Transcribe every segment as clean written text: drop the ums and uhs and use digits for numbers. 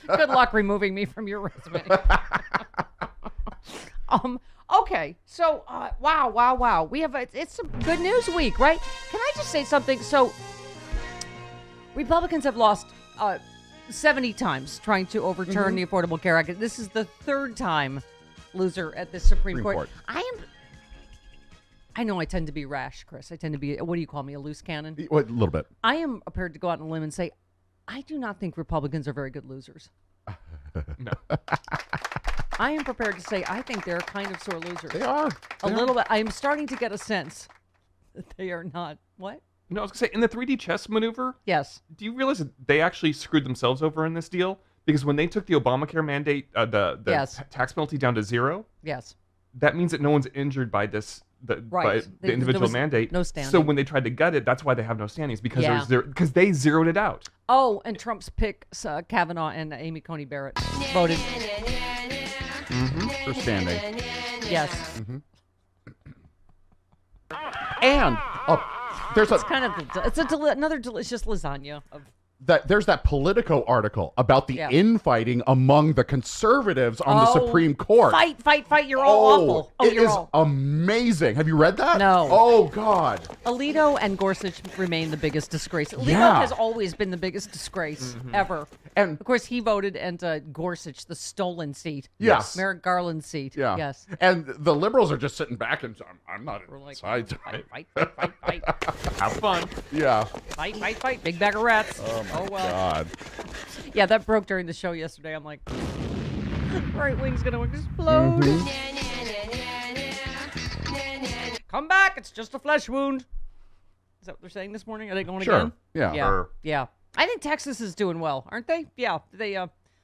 Good luck removing me from your resume. Okay, so wow. We have it's some good news week, right? Can I just say something? So Republicans have lost 70 times trying to overturn the Affordable Care Act. This is the third time loser at the Supreme Court. I know I tend to be rash, Chris. I tend to be, what do you call me, a loose cannon? A little bit. I am prepared to go out on a limb and say, I do not think Republicans are very good losers. No. I am prepared to say I think they're kind of sore losers. They are. A little bit. I am starting to get a sense that they are not. What? No, I was going to say, in the 3D chess maneuver, Yes. do you realize that they actually screwed themselves over in this deal? Because when they took the Obamacare mandate, the Yes. tax penalty down to 0, Yes. that means that no one's injured by this, by Right. the individual was mandate. no standing. So when they tried to gut it, that's why they have no standings, because Yeah. because they zeroed it out. Oh, and Trump's picks, Kavanaugh and Amy Coney Barrett voted. For standing. Yes. And there's It's kind of another delicious lasagna of. there's that Politico article about the infighting among the conservatives on the Supreme Court. Fight! You're all awful. It is amazing. Have you read that? No. Oh God. Alito and Gorsuch remain the biggest disgrace. Alito has always been the biggest disgrace ever. And of course, he voted, and Gorsuch, the stolen seat. Yes. Merrick Garland's seat. Yeah. Yes. And the liberals are just sitting back and I'm not inside. Fight. Have fun. Yeah. Fight. Big bag of rats. Oh well. God. Yeah, that broke during the show yesterday. I'm like, right wing's gonna explode. Come back, it's just a flesh wound. Is that what they're saying this morning? Are they going again? Yeah. Yeah. I think Texas is doing well, aren't they? Yeah. They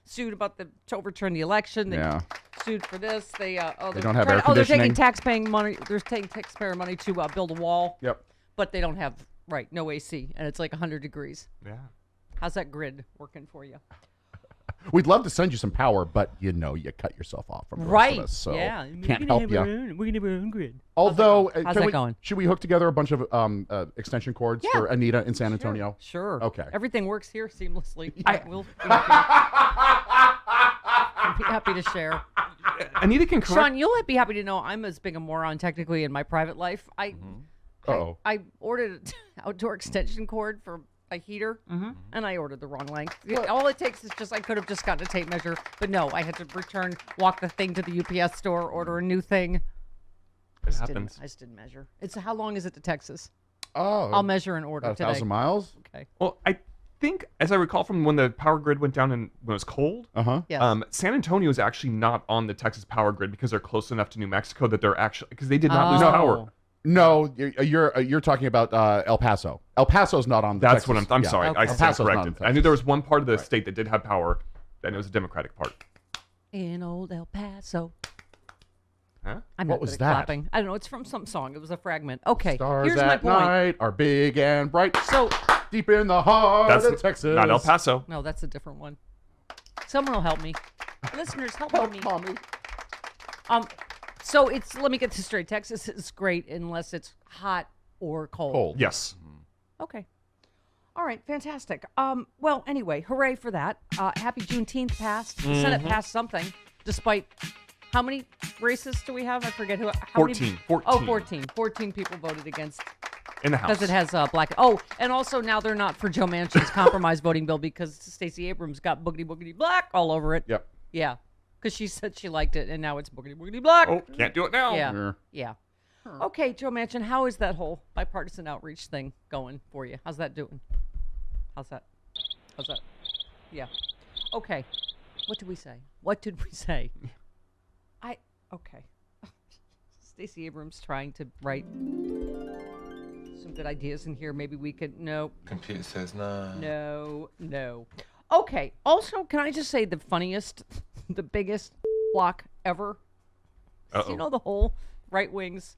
sued about to overturn the election. They sued for this. They don't have air they're taking conditioning. taxpaying money. They're taking taxpayer money to build a wall. Yep. But they don't have no AC, and it's like 100 degrees. Yeah. How's that grid working for you? We'd love to send you some power, but you cut yourself off from the rest of us, so can't help you. We're gonna have our own grid. Although, how's that going? Should we hook together a bunch of extension cords for Anita in San Antonio? Sure. Okay. Everything works here seamlessly. We'll be happy to share. Anita can correct. Sean, you'll be happy to know I'm as big a moron technically in my private life. I ordered an outdoor extension cord for a heater, and I ordered the wrong length. All it takes is I could have just gotten a tape measure, but no, I had to walk the thing to the UPS store, order a new thing. It happens. I just didn't measure. How long is it to Texas? Oh. I'll measure and order today. 1,000 miles? Okay. Well, I think, as I recall from when the power grid went down and when it was cold, Yes. San Antonio is actually not on the Texas power grid because they're close enough to New Mexico that they're actually, because they did not lose power. No, you're talking about El Paso. El Paso's not on the That's Texas. what I'm sorry. Okay. I El stand Paso's not corrected. in I knew there was one part of the state that did have power, and it was a Democratic part. In old El Paso. Huh? I'm What not was good at that? clapping. I don't know. It's from some song. It was a fragment. Okay. Stars here's my at point. night are big and bright. So, Deep in the heart That's of Texas. not El Paso. no, that's a different one. Someone will help me. Listeners, help me. Mommy. So let me get this straight. Texas is great unless it's hot or cold. Yes. Okay. All right, fantastic. Well, anyway, hooray for that. Happy Juneteenth passed. The Senate passed something, despite how many racists do we have? I forget who. How 14. Many? 14. Oh, 14. 14 people voted against. In the House. Because it has black. Oh, and also now they're not for Joe Manchin's compromise voting bill because Stacey Abrams got boogity boogity black all over it. Yep. Yeah. Because she said she liked it, and now it's boogity boogity black. Oh, can't do it now. Yeah. Yeah. Okay, Joe Manchin, how is that whole bipartisan outreach thing going for you? How's that doing? How's that? Yeah. Okay. What did we say? Okay. Stacey Abrams trying to write some good ideas in here. Maybe we could, no. Computer says no. No. Okay. Also, can I just say the funniest, the biggest block ever? Uh-oh. You know the whole right wings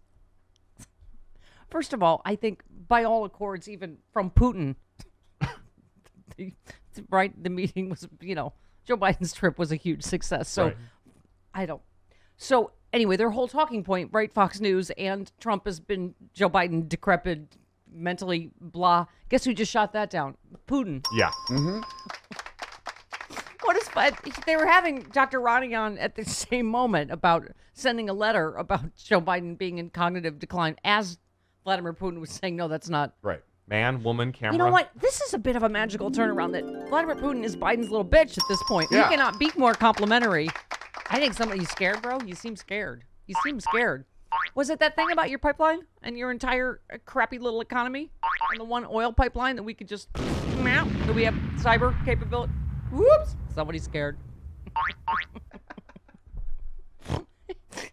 First of all, I think by all accords, even from Putin, the meeting was, Joe Biden's trip was a huge success. So So anyway, their whole talking point, right? Fox News and Trump has been Joe Biden decrepit, mentally blah. Guess who just shot that down? Putin. Yeah. Mm-hmm. What is fun? They were having Dr. Ronnie on at the same moment about sending a letter about Joe Biden being in cognitive decline as Vladimir Putin was saying, no, that's not. Right. Man, woman, camera. You know what? This is a bit of a magical turnaround that Vladimir Putin is Biden's little bitch at this point. Yeah. You cannot be more complimentary. I think you scared, bro? You seem scared. You seem scared. Was it that thing about your pipeline and your entire crappy little economy and the one oil pipeline that we could just, that we have cyber capability? Whoops. Somebody's scared.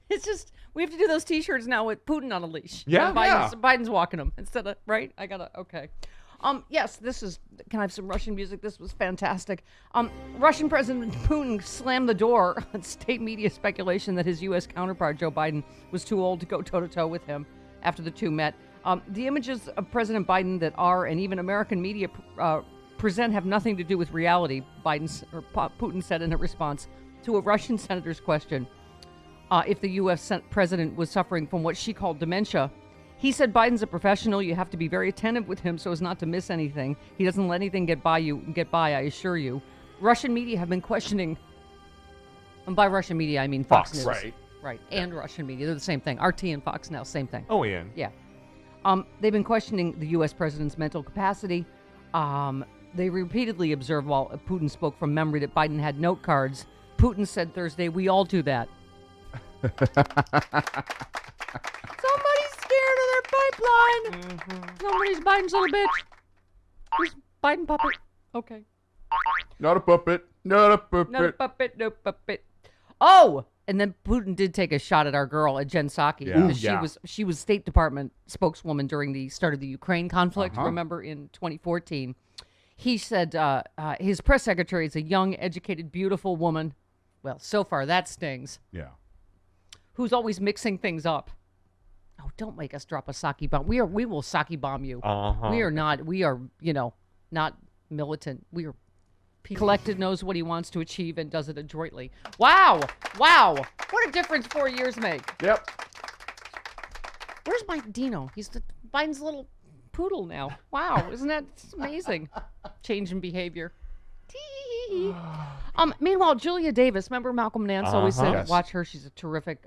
It's just, we have to do those T-shirts now with Putin on a leash. Yeah, Biden's walking them instead of, right? Okay. Yes, can I have some Russian music? This was fantastic. Russian President Putin slammed the door on state media speculation that his U.S. counterpart, Joe Biden, was too old to go toe-to-toe with him after the two met. The images of President Biden that are, and even American media present, have nothing to do with reality, Putin said in a response to a Russian senator's question if the U.S. president was suffering from what she called dementia. He said Biden's a professional. You have to be very attentive with him so as not to miss anything. He doesn't let anything get by, I assure you. Russian media have been questioning, and by Russian media, I mean Fox News. Right. And Russian media. They're the same thing. RT and Fox now, same thing. Oh, Ian. Yeah. They've been questioning the U.S. president's mental capacity. They repeatedly observed while Putin spoke from memory that Biden had note cards. Putin said Thursday, we all do that. Somebody's scared of their pipeline. Mm-hmm. Somebody's Biden's little bitch. Who's Biden puppet? Okay. Not a puppet. Not a puppet. Not a puppet. No puppet. Oh, and then Putin did take a shot at our girl, at Jen Psaki. Yeah. Because she was State Department spokeswoman during the start of the Ukraine conflict. Remember in 2014, he said his press secretary is a young, educated, beautiful woman. Well, so far that stings. Yeah. Who's always mixing things up. Oh, don't make us drop a sake bomb. We will sake bomb you. We are not, not militant. We are collected, knows what he wants to achieve, and does it adroitly. Wow. What a difference 4 years make. Yep. Where's my Dino? He's Biden's little poodle now. Wow, isn't that amazing? Change in behavior. Meanwhile, Julia Davis, remember Malcolm Nance always said, Yes. watch her, she's a terrific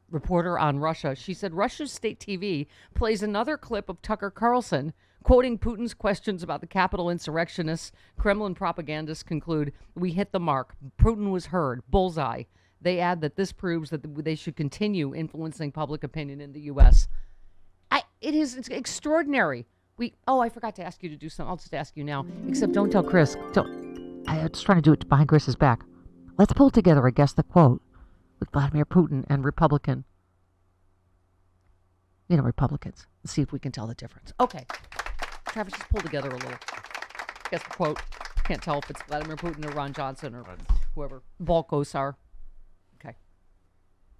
reporter on Russia. She said Russia's state TV plays another clip of Tucker Carlson quoting Putin's questions about the Capitol insurrectionists. Kremlin propagandists conclude, we hit the mark. Putin was heard. Bullseye. They add that this proves that they should continue influencing public opinion in the U.S. It's extraordinary. I forgot to ask you to do something. I'll just ask you now. Except don't tell Chris. I was trying to do it behind Chris's back. Let's pull together, I guess, the quote with Vladimir Putin and Republicans. And see if we can tell the difference. Okay. Travis, just pull together a little. Guess the quote. Can't tell if it's Vladimir Putin or Ron Johnson or whoever. Balkosar. Okay.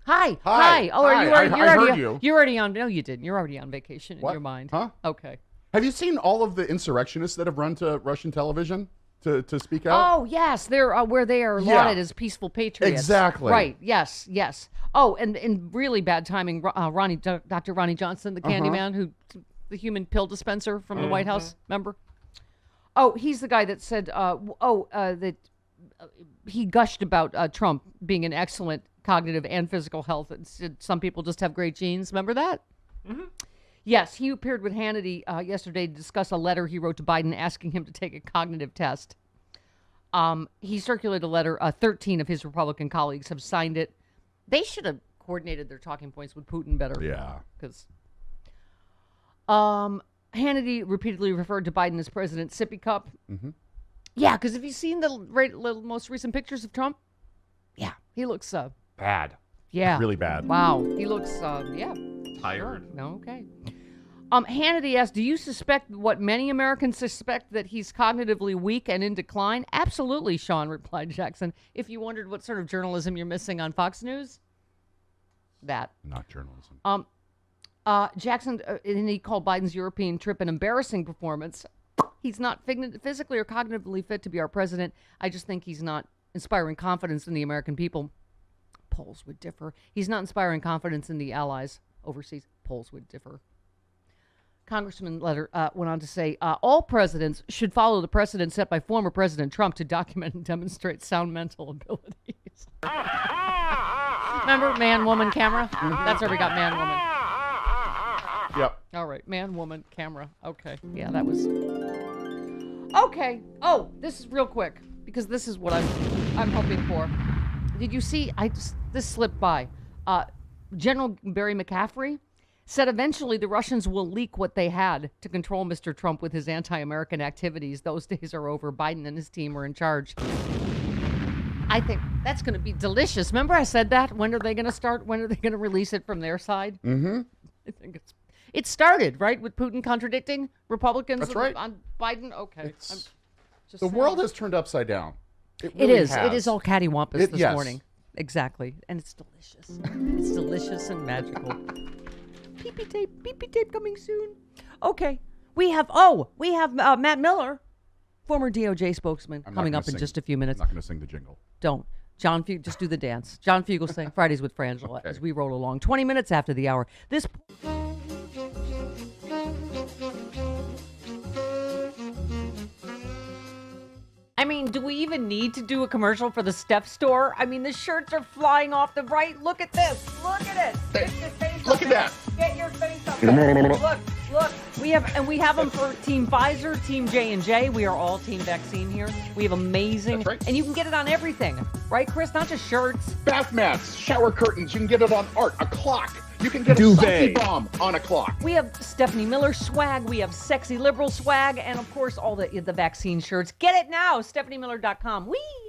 Hi. Oh, Hi. I heard you. You're already on. No, you didn't. You're already on vacation in your mind. Huh? Okay. Have you seen all of the insurrectionists that have run to Russian television to speak out? Oh, yes. They're where they are lauded as peaceful patriots. Exactly. Right. Yes. Oh, and in really bad timing, Dr. Ronnie Johnson, the Candyman, the human pill dispenser from the White House, remember? Oh, he's the guy that said, that he gushed about Trump being an excellent cognitive and physical health. And said some people just have great genes. Remember that? Mm-hmm. Yes, he appeared with Hannity yesterday to discuss a letter he wrote to Biden asking him to take a cognitive test. He circulated a letter. 13 of his Republican colleagues have signed it. They should have coordinated their talking points with Putin better. Yeah. Because Hannity repeatedly referred to Biden as President Sippy Cup. Mm-hmm. Yeah, because have you seen the most recent pictures of Trump? Yeah, he looks bad. Yeah. Really bad. Wow. He looks, tired. Sure. Okay. Hannity asked, do you suspect what many Americans suspect, that he's cognitively weak and in decline? Absolutely, Sean, replied Jackson. If you wondered what sort of journalism you're missing on Fox News, that. Not journalism. Jackson, and he called Biden's European trip an embarrassing performance. He's not physically or cognitively fit to be our president. I just think he's not inspiring confidence in the American people. Polls would differ. He's not inspiring confidence in the allies overseas. Polls would differ. Congressman Letter went on to say, all presidents should follow the precedent set by former President Trump to document and demonstrate sound mental abilities. Remember man, woman, camera? That's where we got man, woman. Yep. All right, man, woman, camera. Okay. Yeah, that was... Okay. Oh, this is real quick, because this is what I'm hoping for. Did you see? This slipped by. General Barry McCaffrey said eventually the Russians will leak what they had to control Mr. Trump with his anti-American activities. Those days are over. Biden and his team are in charge. I think that's going to be delicious. Remember I said that? When are they going to start? When are they going to release it from their side? Mm-hmm. I think it started, right, with Putin contradicting Republicans. That's right. On Biden? Okay. The world has turned upside down. It is. has. It is all cattywampus this yes. morning. Exactly. And it's delicious. It's delicious and magical. Pee-pee tape coming soon. Okay. We have Matt Miller, former DOJ spokesman, coming up in just a few minutes. I'm not going to sing the jingle. Don't. John Fugel, just do the dance. John Fugelsang, Fridays with Frangela, as we roll along. 20 minutes after the hour. I mean, do we even need to do a commercial for the Steph store? I mean, the shirts are flying off the right. Look at this. Look at it. Get your face Look at that. Get your face up there. Look. We have them for Team Pfizer, Team J&J. We are all Team Vaccine here. We have amazing. That's right. And you can get it on everything. Right, Chris? Not just shirts. Bath mats, shower curtains. You can get it on art, a clock. You can get Duvet. a sexy bomb on a clock. We have Stephanie Miller swag. We have sexy liberal swag. And, of course, all the vaccine shirts. Get it now. StephanieMiller.com. Whee!